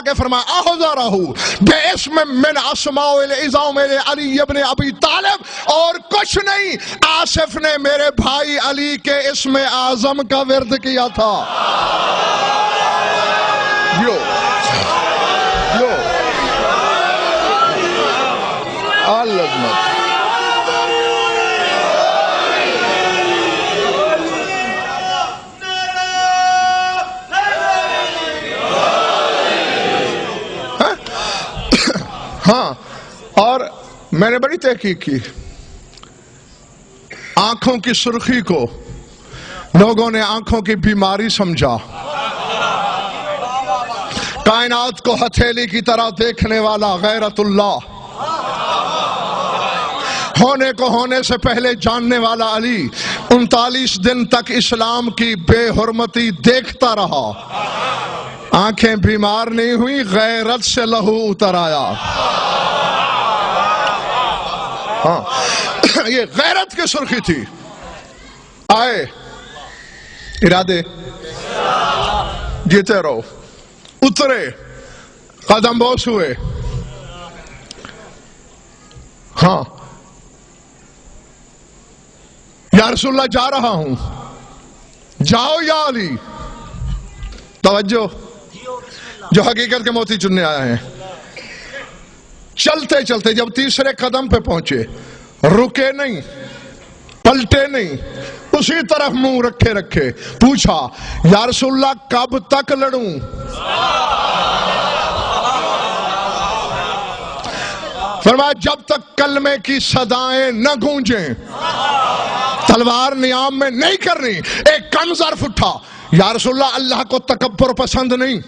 کے فرمایا احضرہ باسم من اسماء العظام علی ابن ابی طالب، اور کچھ نہیں، آصف نے میرے بھائی علی کے اسم اعظم کا ورد کیا تھا۔ یو العظمت۔ ہاں، اور میں نے بڑی تحقیق کی، آنکھوں کی سرخی کو لوگوں نے آنکھوں کی بیماری سمجھا، کائنات کو ہتھیلی کی طرح دیکھنے والا غیرت اللہ، ہونے کو ہونے سے پہلے جاننے والا علی 39 دن تک اسلام کی بے حرمتی دیکھتا رہا، آنکھیں بیمار نہیں ہوئی، غیرت سے لہو اتر آیا۔ ہاں، یہ غیرت کی سرخی تھی۔ آئے ارادے، جیتے رہو، اترے، قدم بوس ہوئے۔ ہاں، یا رسول اللہ جا رہا ہوں، جاؤ یا علی۔ توجہ، جو حقیقت کے موتی چننے آیا ہے۔ چلتے چلتے جب تیسرے قدم پہ پہنچے، رکے نہیں، پلٹے نہیں، اسی طرف منہ رکھے رکھے پوچھا یا رسول اللہ کب تک لڑوں؟ فرمایا جب تک کلمے کی صدائیں نہ گونجیں، تلوار نیام میں نہیں کرنی۔ ایک کم ظرف اٹھا، یا رسول اللہ کو تکبر پسند نہیں،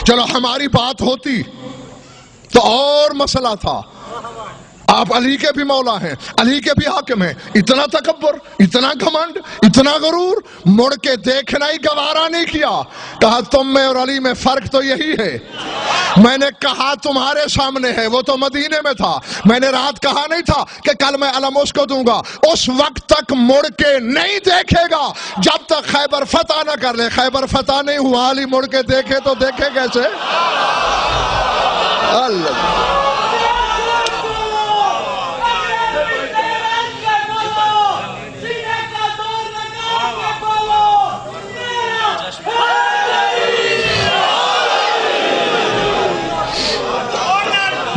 چلو ہماری بات ہوتی تو اور مسئلہ تھا، آپ علی کے بھی مولا ہیں، علی کے بھی حاکم ہیں، اتنا تکبر، اتنا گھمنڈ، اتنا غرور، مڑ کے دیکھنا ہی گوارا نہیں کیا۔ کہا تم میں اور علی میں فرق تو یہی ہے، میں نے کہا تمہارے سامنے ہے، وہ تو مدینے میں تھا، میں نے رات کہا نہیں تھا کہ کل میں علم اس کو دوں گا، اس وقت تک مڑ کے نہیں دیکھے گا جب تک خیبر فتح نہ کر لے۔ خیبر فتح نہیں ہوا، علی مڑ کے دیکھے تو دیکھے کیسے؟ اللہ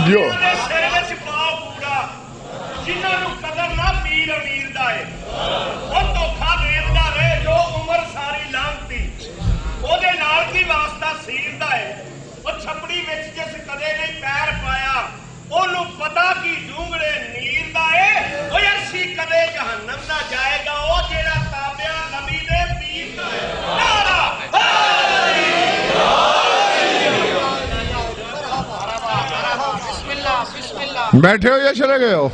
جو چھپڑی وچ جس کدے نہیں پیر پایا اونوں پتا کی ڈونگڑے نیل دا اے او یرسی کدے جہنم نہ جائے گا، او جیڑا تابعہ نبی دے پیر دا اے۔ نعرہ بسم اللہ، بیٹھے ہو یا چلے گئے ہو؟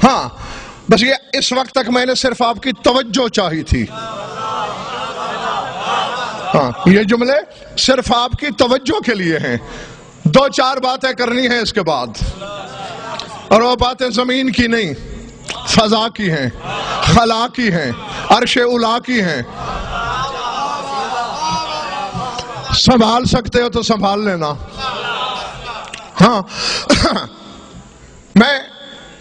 ہاں، بس یہ اس وقت تک میں نے صرف آپ کی توجہ چاہی تھی۔ ہاں، یہ جملے صرف آپ کی توجہ کے لیے ہیں، دو چار باتیں کرنی ہیں اس کے بعد، اور وہ باتیں زمین کی نہیں، فضا کی ہیں، خلا کی ہیں، عرش اولا کی ہیں۔ سنبھال سکتے ہو تو سنبھال لینا۔ ہاں، میں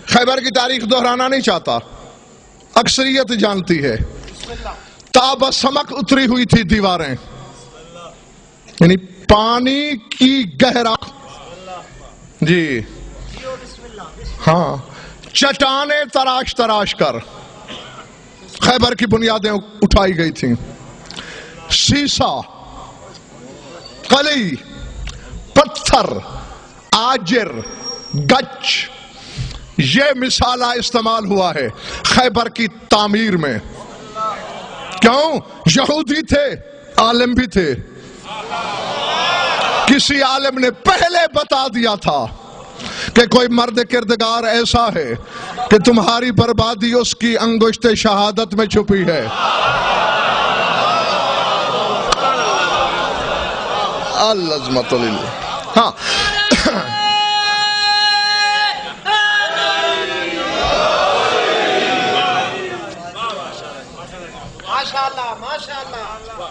خیبر کی تاریخ دہرانا نہیں چاہتا، اکثریت جانتی ہے۔ تاب سمک اتری ہوئی تھی دیواریں، یعنی پانی کی گہرا، جی ہاں، چٹانیں تراش تراش کر خیبر کی بنیادیں اٹھائی گئی تھیں۔ سیسا، کلی، پتھر، آجر، گچ، یہ مثالہ استعمال ہوا ہے خیبر کی تعمیر میں۔ کیوں؟ یہودی تھے، عالم بھی تھے، کسی عالم نے پہلے بتا دیا تھا کہ کوئی مرد کردگار ایسا ہے کہ تمہاری بربادی اس کی انگشت شہادت میں چھپی ہے۔ العظمت للہ۔ ہاں، ماشاءاللہ ماشاءاللہ.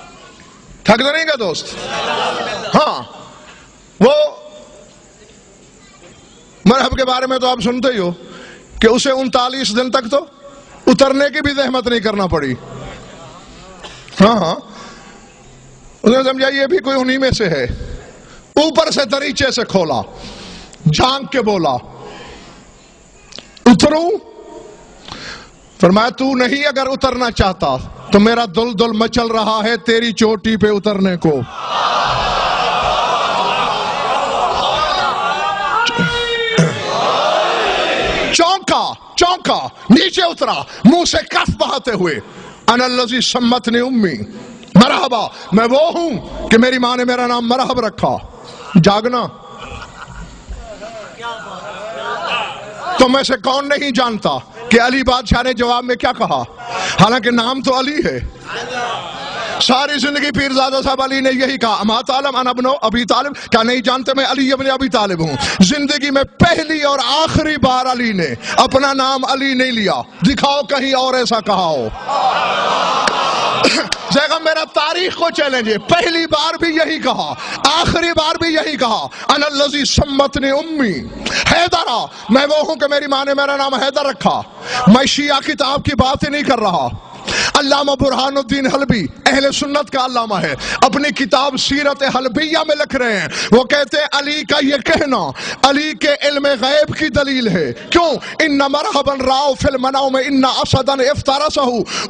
تھک تو نہیں گا دوست؟ ہاں وہ مرحب کے بارے میں تو آپ سنتے ہی ہو کہ اسے 39 دن تک تو اترنے کی بھی زحمت نہیں کرنا پڑی. ہاں اس نے سمجھا یہ بھی کوئی انہی میں سے ہے. اوپر سے دریچے سے کھولا, جھانک کے بولا اتروں؟ فرمایا تو نہیں اگر اترنا چاہتا تو میرا دل دل مچل رہا ہے تیری چوٹی پہ اترنے کو. چونکا نیچے اترا, منہ سے کف بہاتے ہوئے, انا الذی سمتنی امی مرحبا, میں وہ ہوں کہ میری ماں نے میرا نام مرحب رکھا. جاگنا تو میں سے کون نہیں جانتا کہ علی بادشاہ نے جواب میں کیا کہا, حالانکہ نام تو علی ہے. ساری زندگی پیرزادہ صاحب علی نے یہی کہا, اما تعلم انا ابن ابی طالب, کیا نہیں جانتے میں علی ابن ابی طالب ہوں. زندگی میں پہلی اور آخری بار علی نے اپنا نام علی نہیں لیا. دکھاؤ کہیں اور ایسا کہا ہو. زیگا میرا تاریخ کو چیلنج ہے, پہلی بار بھی یہی کہا, آخری بار بھی یہی کہا, انا الذی سمتنی امی حیدرہ, میں وہ ہوں کہ میری ماں نے میرا نام حیدر رکھا. میں شیعہ کتاب کی بات ہی نہیں کر رہا. علامہ برہان الدین حلبی اہل سنت کا علامہ ہے, اپنی کتاب سیرت حلبیہ میں لکھ رہے ہیں, وہ کہتے ہیں علی کا یہ کہنا علی کے علم غیب کی دلیل ہے. کیوں؟ ان مرحبا راؤ فی المنام میں ان اسدا افترسہ,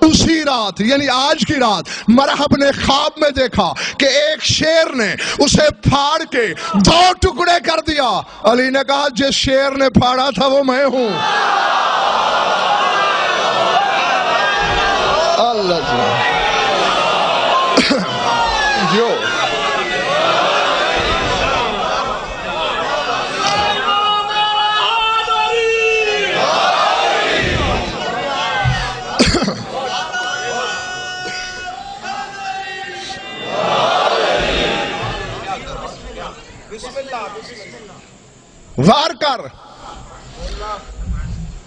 اسی رات یعنی آج کی رات مرحب نے خواب میں دیکھا کہ ایک شیر نے اسے پھاڑ کے 2 ٹکڑے کر دیا. علی نے کہا جس شیر نے پھاڑا تھا وہ میں ہوں. اللہ جو وار کر.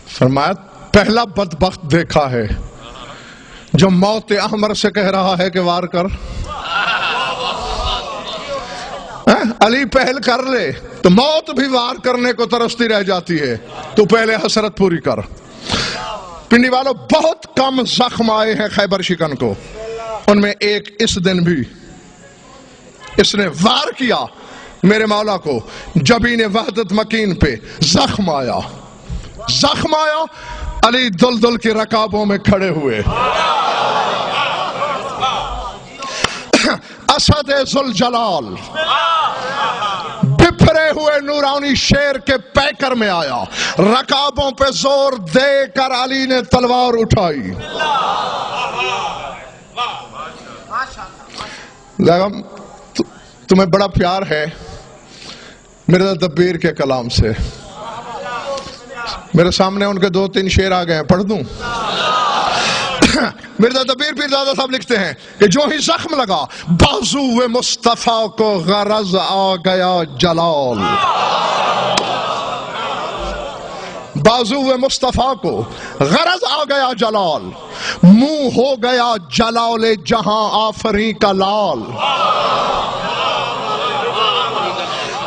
فرمایا پہلا بدبخت دیکھا ہے جو موت احمر سے کہہ رہا ہے کہ وار کر. علی پہل کر لے تو موت بھی وار کرنے کو ترستی رہ جاتی ہے. تو پہلے حسرت پوری کر. پنڈی والوں بہت کم زخم آئے ہیں خیبر شکن کو, ان میں ایک اس دن بھی اس نے وار کیا میرے مولا کو. جبین وحدت مکین پہ زخم آیا, علی دل دل کی رکابوں میں کھڑے ہوئے. اسد ذوالجلال بپھرے ہوئے نورانی شیر کے پیکر میں آیا, رکابوں پہ زور دے کر علی نے تلوار اٹھائی. تمہیں بڑا پیار ہے مرزا دبیر کے کلام سے. میرے سامنے ان کے 2-3 شعر آ گئے ہیں, پڑھ دوں؟ مرزا دبیر پیرزادہ صاحب لکھتے ہیں کہ جو ہی زخم لگا بازو مصطفیٰ کو غرض آ گیا جلال. بازو مصطفیٰ کو غرض آ گیا جلال, منہ ہو گیا جلال جہاں آفری کا لال.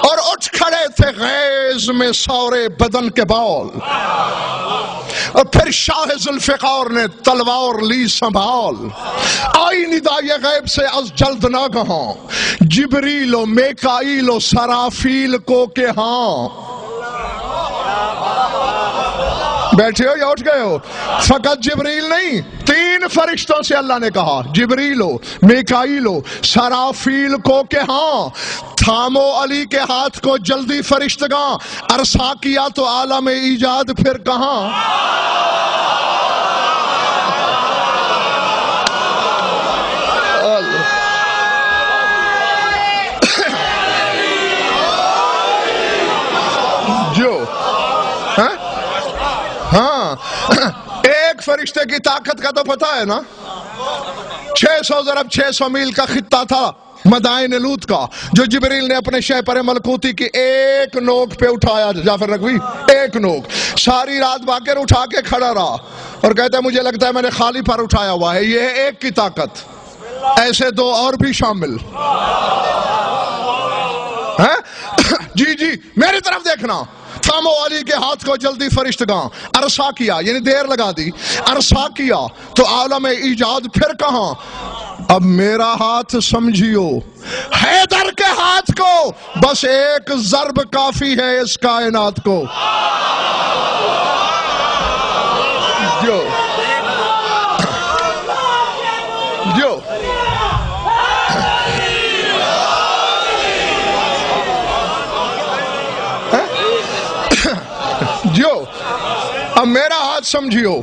اور اٹھ کھڑے تھے غیظ میں سورے بدن کے بال, اور پھر شاہ ذوالفقار نے تلوار لی سنبھال. آئی ندائے غیب سے از جلد نہ کہاں, جبریل و میکائیل و سرافیل کو کہ ہاں. بیٹھے ہو یا اٹھ گئے ہو؟ فقط جبریل نہیں, 3 فرشتوں سے اللہ نے کہا, جبریل ہو, میکائیل ہو, سرافیل کو کہ ہاں. تھامو علی کے ہاتھ کو جلدی فرشتگاں, عرصہ کیا تو عالم ایجاد پھر کہاں. جو ہاں ایک فرشتے کی طاقت کا تو پتہ ہے نا, 600 ضرب 600 میل کا خطہ تھا مدائن لوط کا, جو جبریل نے اپنے شہپر ملکوتی کی ایک نوک پہ اٹھایا. جعفر رغوی ایک نوک, ساری رات باقر اٹھا کے کھڑا رہا. اور کہتا ہے مجھے لگتا ہے میں نے خالی پر اٹھایا ہوا ہے. یہ ہے ایک کی طاقت، ایسے دو اور بھی شامل ہیں. جی جی میری طرف دیکھنا. تھامو علی کے ہاتھ کو جلدی فرشتگاں. عرصہ کیا یعنی دیر لگا دی. عرصہ کیا تو عالم ایجاد پھر کہاں. اب میرا ہاتھ سمجھیو حیدر کے ہاتھ کو، بس ایک ضرب کافی ہے اس کائنات کو. جو جو جو اب میرا ہاتھ سمجھیو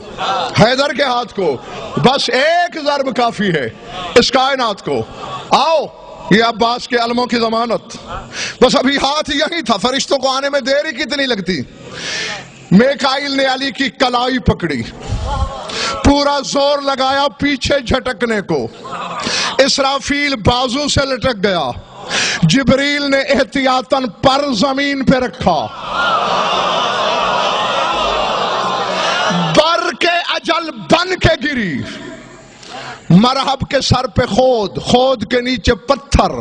حیدر کے ہاتھ کو، بس ایک ضرب کافی ہے اس کائنات کو. آؤ یہ عباس کے علموں کی ضمانت. بس ابھی ہاتھ یہی تھا، فرشتوں کو آنے میں دیر ہی کتنی لگتی. میکائیل نے علی کی کلائی پکڑی، پورا زور لگایا پیچھے جھٹکنے کو. اسرافیل بازو سے لٹک گیا. جبریل نے احتیاطاً پر زمین پہ رکھا. بر کے اجل بن کے گری. مرحب کے سر پہ خود، خود کے نیچے پتھر،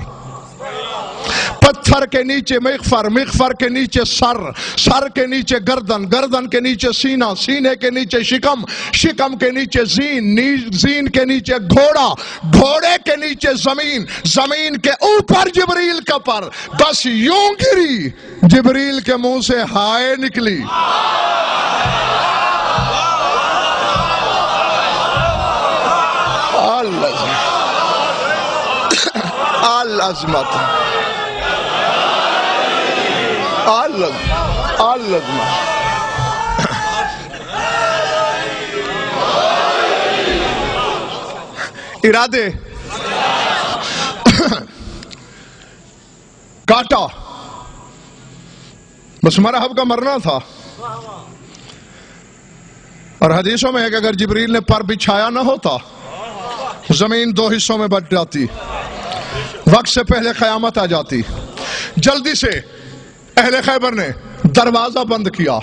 پتھر کے نیچے مغفر، مغفر کے نیچے سر، سر کے نیچے گردن، گردن کے نیچے سینہ، سینے کے نیچے شکم، شکم کے نیچے زین، زین کے نیچے گھوڑا، گھوڑے کے نیچے زمین، زمین کے اوپر جبریل کا پر. بس یوں گری، جبریل کے منہ سے ہائے نکلی. العظمت العظمت. ارادے کاٹا، بس مرحب کا مرنا تھا. اور حدیثوں میں ہے کہ اگر جبریل نے پر بچھایا نہ ہوتا زمین دو حصوں میں بٹ جاتی، وقت سے پہلے قیامت آ جاتی. جلدی سے اہل خیبر نے دروازہ بند کیا.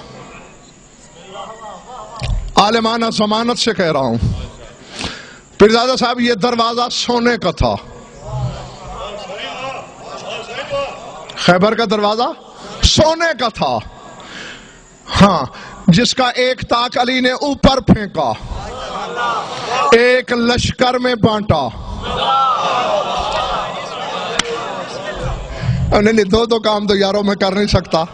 عالمانہ ضمانت سے کہہ رہا ہوں پیرزادہ صاحب، یہ دروازہ سونے کا تھا. خیبر کا دروازہ سونے کا تھا. ہاں، جس کا ایک تاک علی نے اوپر پھینکا، ایک لشکر میں بانٹا. نہیں دو کام تو یاروں میں کر نہیں سکتا.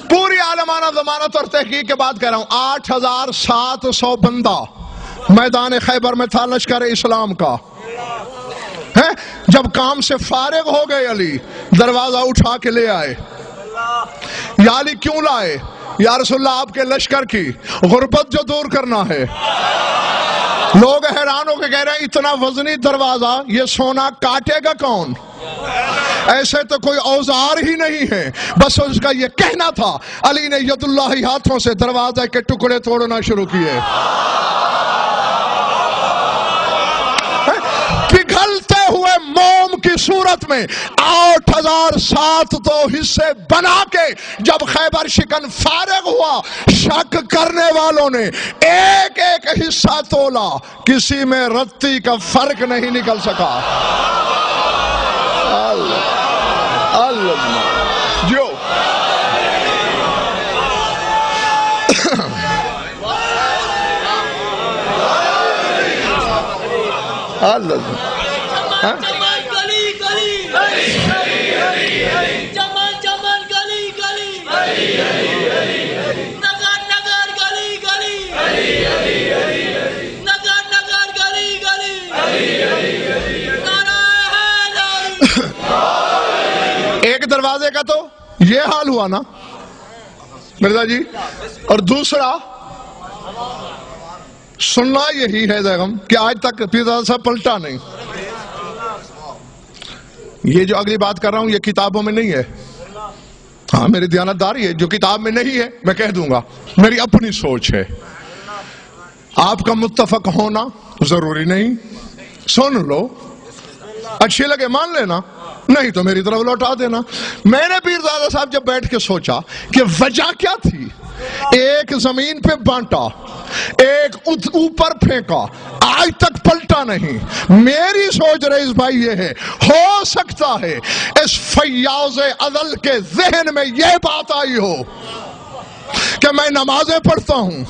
پوری عالمانہ ضمانت اور تحقیق کے بعد کہہ رہا ہوں 8700 بندہ میدان خیبر میں تھا لشکر اسلام کا. جب کام سے فارغ ہو گئے علی دروازہ اٹھا کے لے آئے. یا علی کیوں لائے؟ یا رسول اللہ آپ کے لشکر کی غربت جو دور کرنا ہے. لوگ حیران ہو کے کہہ رہے ہیں اتنا وزنی دروازہ یہ سونا کاٹے گا کون؟ ایسے تو کوئی اوزار ہی نہیں ہے، بس اس کا یہ کہنا تھا. علی نے ید اللہ ہاتھوں سے دروازے کے ٹکڑے توڑنا شروع کیے. پگھلتے ہوئے موم کی صورت میں 8700 حصے بنا کے جب خیبر شکن فارغ ہوا، شک کرنے والوں نے ایک ایک حصہ تولا، کسی میں رتی کا فرق نہیں نکل سکا. اللہ جو اللہ ایک دروازے کا تو یہ حال ہوا نا مرزا جی. اور دوسرا سننا یہی ہے بیگم کہ آج تک پیرزادہ صاحب پلٹا نہیں. یہ جو اگلی بات کر رہا ہوں یہ کتابوں میں نہیں ہے. ہاں میری دیانتداری ہے، جو کتاب میں نہیں ہے میں کہہ دوں گا، میری اپنی سوچ ہے. آپ کا متفق ہونا ضروری نہیں. سن لو، اچھی لگے مان لینا. نہیں تو میری طرف لوٹا دینا. میں نے پیرزادہ صاحب جب بیٹھ کے سوچا کہ وجہ کیا تھی، ایک زمین پہ بانٹا، ایک اوپر پھینکا، آج تک پلٹا نہیں. میری سوچ رئیس بھائی یہ ہے، ہو سکتا ہے اس فیاض عدل کے ذہن میں یہ بات آئی ہو کہ میں نمازیں پڑھتا ہوں،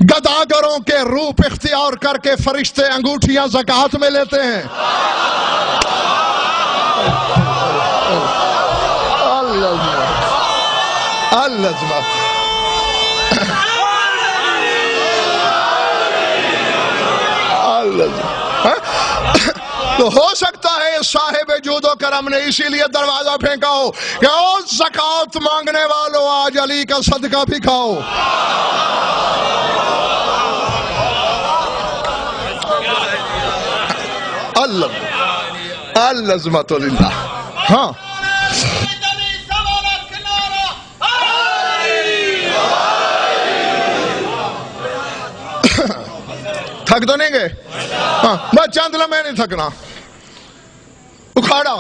گداگروں کے روپ اختیار کر کے فرشتے انگوٹھیاں زکوٰۃ میں لیتے ہیں. تو ہو سکتا ہے صاحب جود و کرم نے اسی لیے دروازہ پھینکا ہو کہ او زکوٰۃ مانگنے والوں آج علی کا صدقہ بھی کھاؤ. العظمت للہ. ہاں تھک تو نہیں گئے؟ ہاں بس چند لمحے نہیں تھکنا. اکھاڑا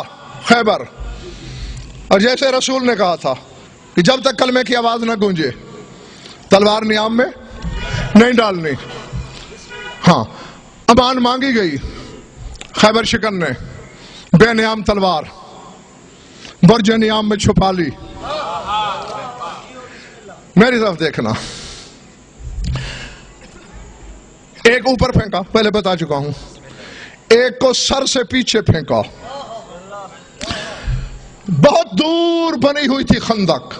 خیبر، اور جیسے رسول نے کہا تھا کہ جب تک کلمے کی آواز نہ گونجے تلوار نیام میں نہیں ڈالنی. ہاں امان مانگی گئی، خیبر شکن نے بے نیام تلوار برج نیام میں چھپا لی. میری طرف دیکھنا، ایک اوپر پھینکا، پہلے بتا چکا ہوں، ایک کو سر سے پیچھے پھینکا. بہت دور بنی ہوئی تھی خندق،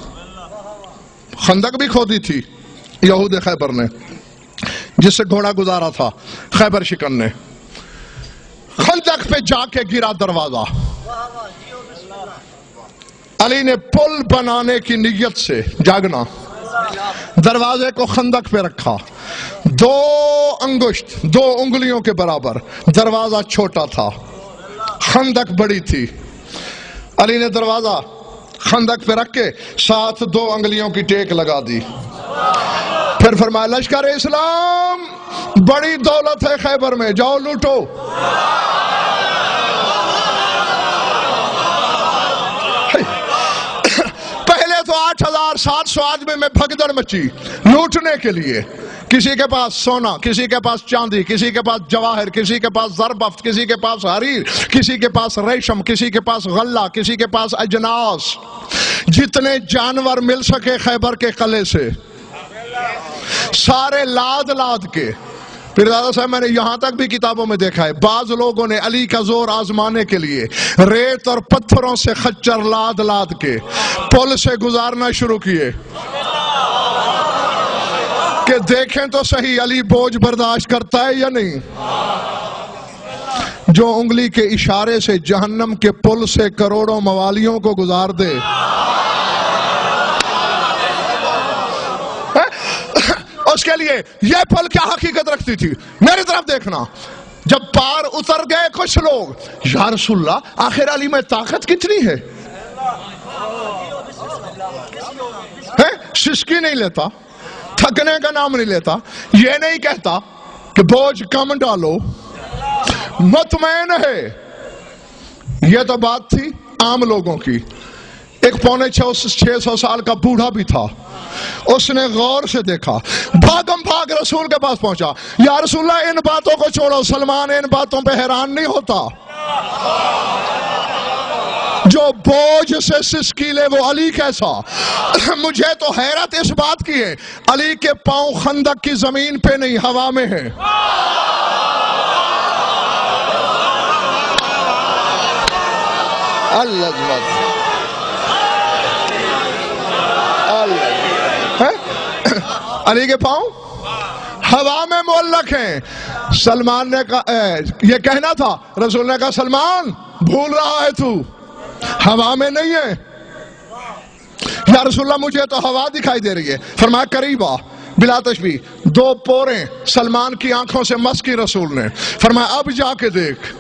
خندق بھی کھودی تھی یہود خیبر نے، جس سے گھوڑا گزارا تھا خیبر شکن نے. خندق پہ جا کے گرا دروازہ. علی نے پل بنانے کی نیت سے جاگنا، دروازے کو خندق پہ رکھا، 2 انگشت 2 انگلیوں کے برابر. دروازہ چھوٹا تھا، خندق بڑی تھی. علی نے دروازہ خندق پہ رکھ کے ساتھ 2 انگلیوں کی ٹیک لگا دی. پھر فرمایا لشکر اسلام بڑی دولت ہے خیبر میں، جاؤ لوٹو. پہلے تو 8,700 آدمی میں بھگدڑ مچی لوٹنے کے لیے. کسی کے پاس سونا، کسی کے پاس چاندی، کسی کے پاس جواہر، کسی کے پاس زربفت، کسی کے پاس حریر، کسی کے پاس ریشم، کسی کے پاس غلہ، کسی کے پاس اجناس. جتنے جانور مل سکے خیبر کے قلعے سے سارے لاد لاد کے. پھر دادا صاحب میں نے یہاں تک بھی کتابوں میں دیکھا ہے، بعض لوگوں نے علی کا زور آزمانے کے لیے ریت اور پتھروں سے خچر لاد لاد کے پل سے گزارنا شروع کیے کہ دیکھیں تو صحیح علی بوجھ برداشت کرتا ہے یا نہیں. جو انگلی کے اشارے سے جہنم کے پل سے کروڑوں موالیوں کو گزار دے، اس کے لیے یہ پل کیا حقیقت رکھتی تھی. میری طرف دیکھنا، جب پار اتر گئے کچھ لوگ، یا رسول اللہ آخر علی میں طاقت کتنی ہے. سسکی نہیں لیتا، تھکنے کا نام نہیں لیتا، یہ نہیں کہتا کہ بوجھ کم ڈالو، مطمئن ہے. یہ تو بات تھی عام لوگوں کی. ایک 550-600 سال کا بوڑھا بھی تھا، اس نے غور سے دیکھا، بھاگم بھاگ رسول کے پاس پہنچا. یا رسول اللہ ان باتوں کو چھوڑو، سلمان ان باتوں پہ حیران نہیں ہوتا. جو بوجھ سے سسکی لے وہ علی کیسا. مجھے تو حیرت اس بات کی ہے، علی کے پاؤں خندق کی زمین پہ نہیں ہوا میں ہیں. علی کے پاؤں ہوا میں معلق ہیں. سلمان نے یہ کہنا تھا، رسول نے کہا سلمان بھول رہا ہے تو، ہوا میں نہیں ہے. یا رسول اللہ مجھے تو ہوا دکھائی دے رہی ہے. فرمایا قریب آ، بلا تشبیہ 2 پوریں سلمان کی آنکھوں سے مس کی رسول نے. فرمایا اب جا کے دیکھ.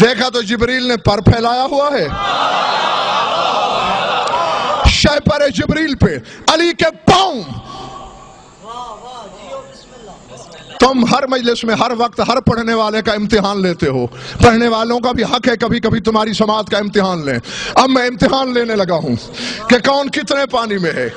دیکھا تو جبریل نے پر پھیلایا ہوا ہے. شہ پر جبریل پہ علی کے پاؤں تم ہر مجلس میں ہر وقت ہر پڑھنے والے کا امتحان لیتے ہو. پڑھنے والوں کا بھی حق ہے کبھی کبھی تمہاری سماعت کا امتحان لیں. اب میں امتحان لینے لگا ہوں کہ کون کتنے پانی میں ہے.